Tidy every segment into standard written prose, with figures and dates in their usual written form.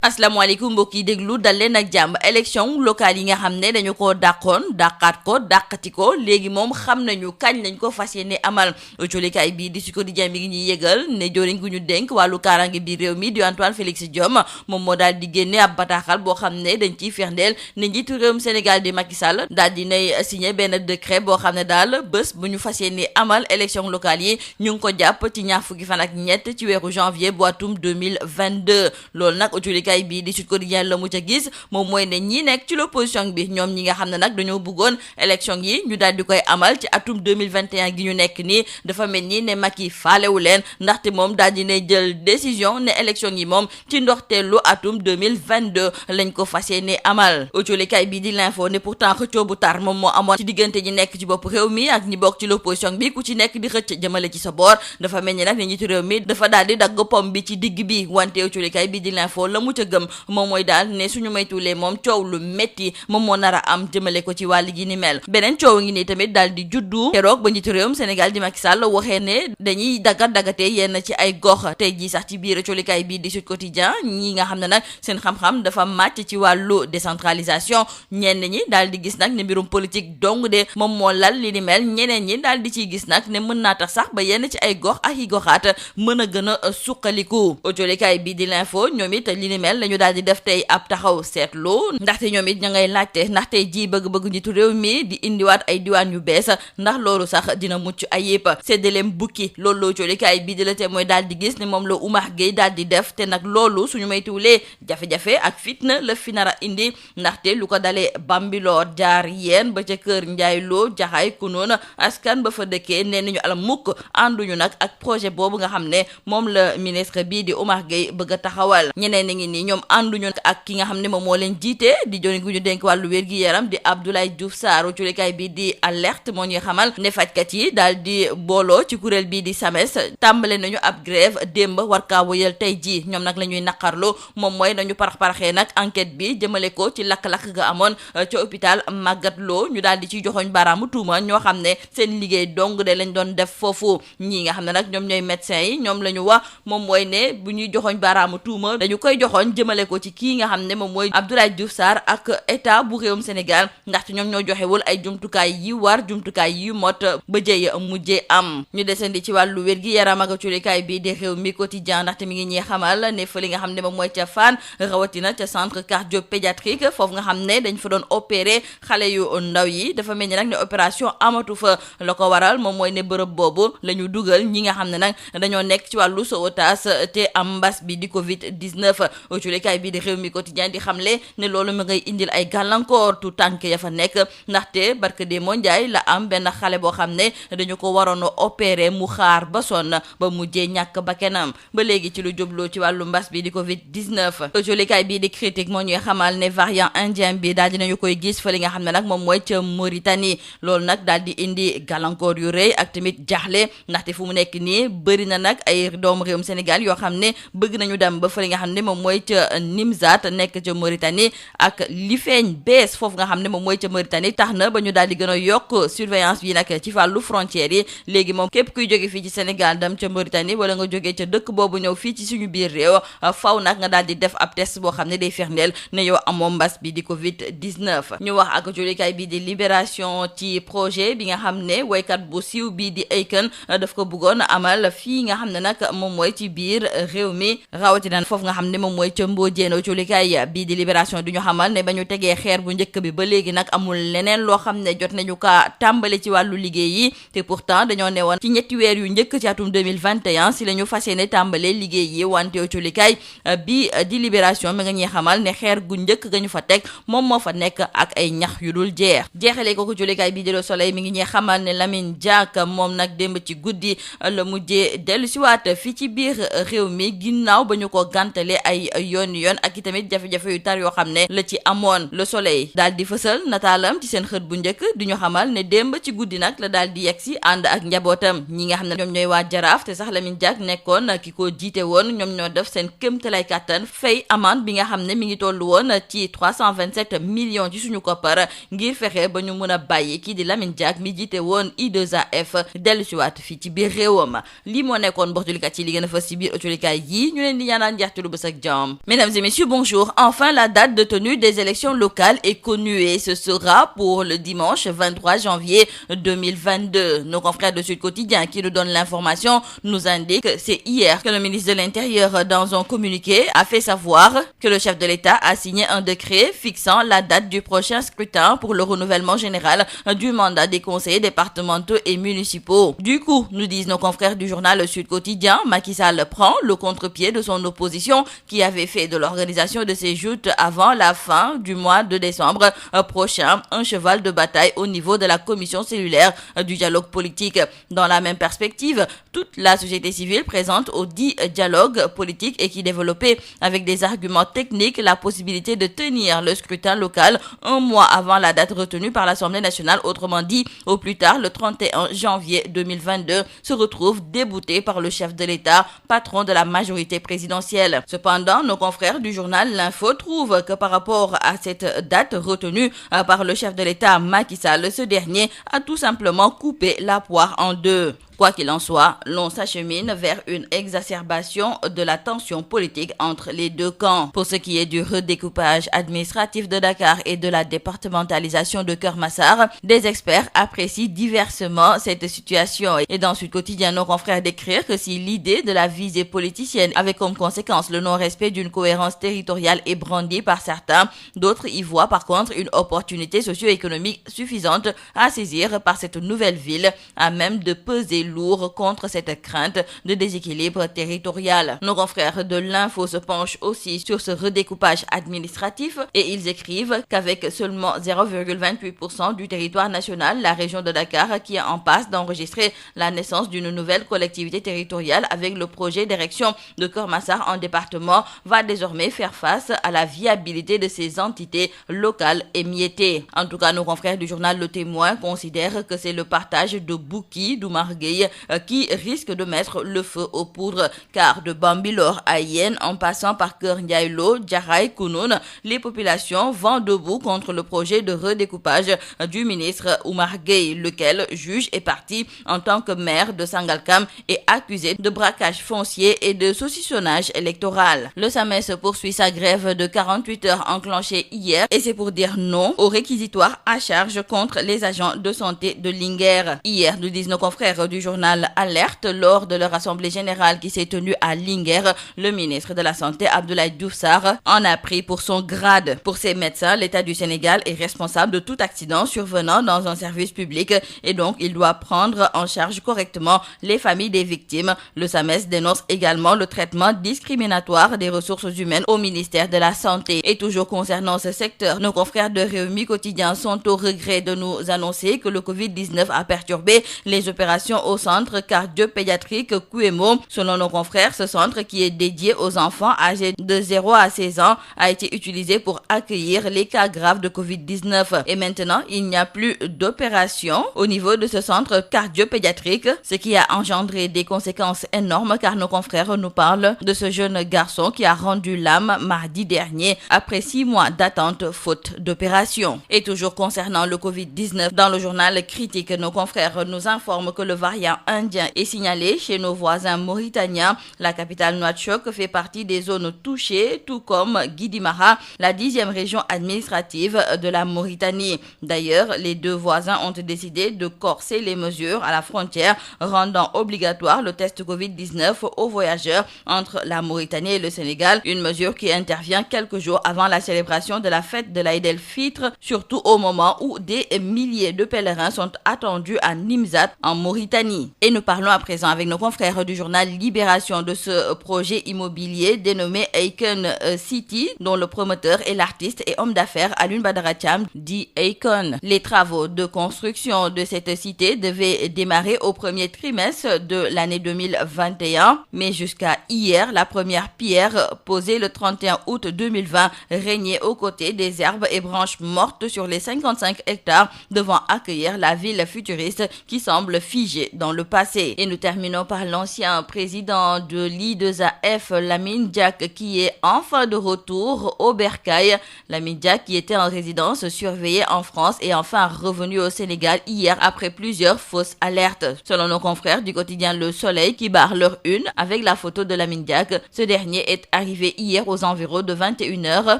asalaamaaleykum mbokk yi déglu dal leen ak jàmm élection locale yi nga xam ne dañu ko dàqaat ko dàqati ko léegi moom xam nañu kañ lañ ko fas yéene amal colikaay bii di Sud Quotidien bi ngi ñuy yëgal ne joriñ gu ñu dénk wàllu kaaraange bi réew mi di Antoine Félix Diome moom moo daal di génne ab bataaxal boo xam ne dañ ciy firndeel ne njiitu réewum Sénégal di Macky Sall daal di nay signé benn décret boo xam ne daal bés bu ñu fas yéene amal élection locale yi ñu ngi ko jàpp ci ñaar fukki fan ak ñett ci weeru janvier bu atum 2022 loolu nag kay bii di Sud Quotidien la mu ca gis moom mooy ne ñi nekk ci l'opposition bi ñoom ñi nga xam ne nag dañoo bëggoon élection yi ñu daal di koy amal ci atum 2021 gi ñu nekk nii dafa mel ni ne Macky faalewu leen ndaxte moom daal di ne jël décision ne élection yi moom ci ndoxteelu atum 2022 lañ ko fas yéene amal kay bii di l'info ne pourtant xëccoo bu tar moom moo amoon ci diggante ñi nekk ci bopp réew mi ak ñi bokk ci l'opposition bi ku ci nekk di xëcc jëmale ci sa boor dafa mel ni nag ne njiitu réew mi dafa daal di dagg pom bi ci digg bi wante kay bii di l'info la mu ca gëm moom mooy daal ne suñu maytuulee moom coow lu métti moom moo nar a am jëmale ko ci wàll gi ni mel beneen coow ngi nii tamit daal di juddu keroog ba njiitu réewum Sénégal di Macky Sall waxee ne dañuy dagatee yenn ci ay gox tey jii sax ci biir colikaay bii di Sud Quotidien ñi nga xam ne nag seen xam-xam dafa màcc ci wàllu décentralisation ñenn ñi daal di gis nag ne mbirum politique dong de moom moo lal li ni mel ñeneen ñi daal di ciy gis nag ne mën naa tax sax ba yenn ci ay gox ak i goxaat mën a gën a suqaliku colikaay bii di l'info ñoom it li ni mel lañu daal di def tey ab taxaw seetlu ndaxte ñoom it ña ngay laajte ndax tey ji bëgg-bëgg njiitu réew mi di indiwaat ay diwaan yu bees ndax loolu sax dina mucc ayib séddaleem bukki loolu loo coolikaay bii di la te mooy daal di gis ne moom la Oumar Gueye daal di def te nag loolu suñu maytuwulee jafe-jafe ak fitna la fi nar a indi ndaxte lu ko dalee Bambilor jaar yeen ba ca kër Njaay Loo Jaxaay Kunoon askan ba fa dëkkee nee nañu ala mukk ànduñu nag ak projet boobu nga xam ne moom la ministre bii di Oumar Gueye bëgg a taxawal ñeneen ñi nii ñoom ànduñu ak ki nga xam ne moom moo leen jiite di joni gu ñu dénk wàllu wér gi yaram di Abdoulaye Diouf Sarr culikaay bi di alerte moo ñuy xamal ne fajkat yi daal di booloo ci kuréel bii di SAMES tàmbale nañu ab grève démb war kaa wëyal tey ji ñoom nag la ñuy naqarlu moom mooy nañu parax-paraxee nag enquête bi jëmale ko ci lakk-lakk ga amoon ca hôpital Magatte Lô ñu daal di ciy joxoñ baaraamu tuuma ñoo xam ne seen liggéey dong de lañ doon def foofu ñii nga xam ne nag ñoom ñooy médecins yi ñoom la ñu wax moom mooy ne bu ñuy joxoñ baaraamu tuuma dañu koy joxoñ jëmale ko ci kii nga xam ne moom mooy Abdoulaye Diouf Sarr ak état bu réewum Sénégal ndaxte ñoom ñoo joxewul ay jumtukaay yi war jumtukaay yi mot ba jëye mujjee am ñu desandi ci wàllu wér gi yaram ak culikaay bi di réew mi quotidien ndaxte mi ngi ñuy xamal ne fa li nga xam ne moom mooy ca Fann rawatina ca centre cardio-pédiatrique foofu nga xam ne dañ fa doon opérer xale yu ndaw yi dafa mel ni nag ne opération amatu fa la ko waral moom mooy ne bërëb boobu la ñu dugal ñi nga xam ne nag dañoo nekk ci wàllu sauvetage te am mbas bi di Covid 19 culikaay bi di réew mi quotidien di xamle ne loolu mi ngay indil ay gàllankoor tu tànk ya fa nekk ndaxte barke de mondial la am benn xale boo xam ne dañu ko waroon a opérer mu xaar ba sonn ba mujjee ñàkk bakkanam ba léegi ci lu jubloo ci wàllu mbas bi di Covid 19 jolikaay bii di critique moo ñuy xamal ne variant indien bi daal dinañu koy gis fa li nga xam ne nag moom mooy ca Mauritanie loolu nag daal di indi gàllankoor yu rëy ak tamit jaaxle ndaxte fu mu nekk nii bëri na nag ay doomu réewum Sénégal yoo xam ne bëgg nañu dem ba fa li nga xam ne moom mooy ca Nimzat nekk ca Mauritanie ak li feeñ bees foofu nga xam ne moom mooy ca Mauritanie tax na ba ñu daal di gën a yokk surveillance bi nag ci wàllu frontières yi léegi moom képp kuy jóge fii ci Sénégal dem ca Mauritanie wala nga jógee ca dëkk boobu ñëw fii ci suñu biir réew faw nag nga daal di def ab test boo xam ne day firndeel ne yow amoo mbas bi di Covid 19 ñu wax ak jolikaay bi di Libération ci projet bi nga xam ne woykat bu siiw bii di Akon daf ko bëggoon amal fii nga xam ne nag moom mooy ci biir réew mi rawatina foofu nga xam ne moom mooy ca Mbodiène jolikaay bii di Libération du ñu xamal ne ba ñu tegee xeer bu njëkk bi ba léegi nag amul leneen loo xam ne jot nañu kaa tàmbali ci wàllu liggéey yi te pourtant dañoo ne woon ci ñetti weer yu njëkk ci atum 2021 si la ñu fas yéene tàmbale liggéey yi wante colikaay bi di Libération mi nga ñuy xamal ne xeer gu njëkk ga ñu fa teg moom moo fa nekk ak ay ñax yu dul jeexalee ko colikaay bi di Le Soleil mi ngi ñuy xamal ne Lamine Diack moom nag démb ci guddi la mujjee dellu siwaat fii ci biir réew mi ginnaaw ba ñu ko gàntale ay yoon ak i tamit jafe-jafe yu tar yoo xam ne la ci amoon Le Soleil daal di fësal nataalam ci seen xët bu njëkk di ñu xamal ne démb ci guddi nag la daal di yegg si ànd ak njabootam ñi nga xam ne ñoom ñooy waa Jaraaf te sax Lamine Diack nekkoon ki ko jiite woon ñoom ñoo def seen kéemtalaay kàttan fay amende bi nga xam ne mi ngi toll woon ci 327 millions ci suñu koppar ngir fexe ba ñu mën a bàyyi kii di Lamine Diack mi jiite woon I2AF dellu si waat fii ci biir réewam lii moo nekkoon mboxtulikat yi li gën a fës ci biir autolikaay yi ñu leen di ñaanal njeextalu bés ak jàmm Thiam. Mesdames et messieurs, bonjour. Enfin, la date de tenue des élections locales est connue et ce sera pour le dimanche 23 janvier 2022. Nos confrères de Sud Quotidien qui nous donnent l'information nous indiquent que c'est hier que le ministre de l'Intérieur, dans un communiqué, a fait savoir que le chef de l'État a signé un décret fixant la date du prochain scrutin pour le renouvellement général du mandat des conseillers départementaux et municipaux. Du coup, nous disent nos confrères du journal Sud Quotidien, Macky Sall prend le contre-pied de son opposition qui avait fait de l'organisation de ces joutes avant la fin du mois de décembre prochain un cheval de bataille au niveau de la commission cellulaire du dialogue politique. Dans la même perspective, toute la société civile présente au dit dialogue politique et qui développait avec des arguments techniques la possibilité de tenir le scrutin local un mois avant la date retenue par l'Assemblée nationale, autrement dit au plus tard le 31 janvier 2022, se retrouve débouté par le chef de l'État, patron de la majorité présidentielle. Cependant, nos confrères du journal L'Info trouvent que par rapport à cette date retenue par le chef de l'État Macky Sall, ce dernier a tout simplement coupé la poire en deux. Quoi qu'il en soit, l'on s'achemine vers une exacerbation de la tension politique entre les deux camps. Pour ce qui est du redécoupage administratif de Dakar et de la départementalisation de Keur Massar, des experts apprécient diversement cette situation. Et dans Sud Quotidien, nos confrères décrivent que si l'idée de la visée politicienne avait comme conséquence le non-respect d'une cohérence territoriale est brandie par certains, d'autres y voient par contre une opportunité socio-économique suffisante à saisir par cette nouvelle ville, à même de peser lourd contre cette crainte de déséquilibre territorial. Nos confrères de l'Info se penchent aussi sur ce redécoupage administratif et ils écrivent qu'avec seulement 0,28% du territoire national, la région de Dakar qui est en passe d'enregistrer la naissance d'une nouvelle collectivité territoriale avec le projet d'érection de Keur Massar en département va désormais faire face à la viabilité de ces entités locales émiettées. En tout cas, nos confrères du journal Le Témoin considèrent que c'est le partage de Bouki d'Oumar Gueye qui risque de mettre le feu aux poudres, car de Bambilor à Yène en passant par Keur Ndiaye Lo, Djaray, Kounoune, les populations vont debout contre le projet de redécoupage du ministre Oumar Gueye, lequel juge est parti en tant que maire de Sangalkam et accusé de braquage foncier et de saucissonnage électoral. Le SAMES poursuit sa grève de 48 heures enclenchée hier et c'est pour dire non au réquisitoire à charge contre les agents de santé de Linguère. Hier, nous disent nos confrères du journal Alerte, lors de leur assemblée générale qui s'est tenue à Linguère, le ministre de la Santé Abdoulaye Diouf Sarr en a pris pour son grade. Pour ces médecins, l'État du Sénégal est responsable de tout accident survenant dans un service public et donc il doit prendre en charge correctement les familles des victimes. Le SAMES dénonce également le traitement discriminatoire des ressources humaines au ministère de la Santé. Et toujours concernant ce secteur, nos confrères de Rewmi Quotidien sont au regret de nous annoncer que le Covid-19 a perturbé les opérations au centre cardio-pédiatrique Kouemo. Selon nos confrères, ce centre qui est dédié aux enfants âgés de 0 à 16 ans a été utilisé pour accueillir les cas graves de Covid-19. Et maintenant, il n'y a plus d'opération au niveau de ce centre cardio-pédiatrique, ce qui a engendré des conséquences énormes car nos confrères nous parlent de ce jeune garçon qui a rendu l'âme mardi dernier après 6 mois d'attente faute d'opération. Et toujours concernant le Covid-19, dans le journal Critique, nos confrères nous informent que le variant indien est signalé chez nos voisins mauritaniens. La capitale Nouakchott fait partie des zones touchées, tout comme Guidimara, la 10e région administrative de la Mauritanie. D'ailleurs, les deux voisins ont décidé de corser les mesures à la frontière, rendant obligatoire le test Covid-19 aux voyageurs entre la Mauritanie et le Sénégal, une mesure qui intervient quelques jours avant la célébration de la fête de l'Aïd el-Fitr, surtout au moment où des milliers de pèlerins sont attendus à Nimzat en Mauritanie. Et nous parlons à présent avec nos confrères du journal Libération de ce projet immobilier dénommé Icon City, dont le promoteur est l'artiste et homme d'affaires Alioune Badara Thiam, dit Icon. Les travaux de construction de cette cité devaient démarrer au premier trimestre de l'année 2021, mais jusqu'à hier, la première pierre posée le 31 août 2020 régnait aux côtés des herbes et branches mortes sur les 55 hectares devant accueillir la ville futuriste qui semble figée dans le passé. Et nous terminons par l'ancien président de l'I2AF, Lamine Diack, qui est enfin de retour au bercail. Lamine Diack, qui était en résidence surveillée en France, est enfin revenu au Sénégal hier après plusieurs fausses alertes. Selon nos confrères du quotidien Le Soleil, qui barre leur une avec la photo de Lamine Diack, ce dernier est arrivé hier aux environs de 21h,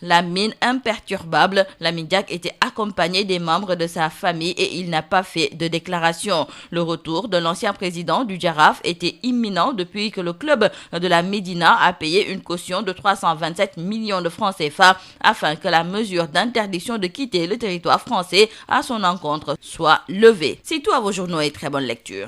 la mine imperturbable. Lamine Diack était accompagné des membres de sa famille et il n'a pas fait de déclaration. Le retour de l'ancien président du Jaraaf était imminent depuis que le club de la Médina a payé une caution de 327 millions de francs CFA afin que la mesure d'interdiction de quitter le territoire français à son encontre soit levée. C'est tout à vos journaux et très bonne lecture.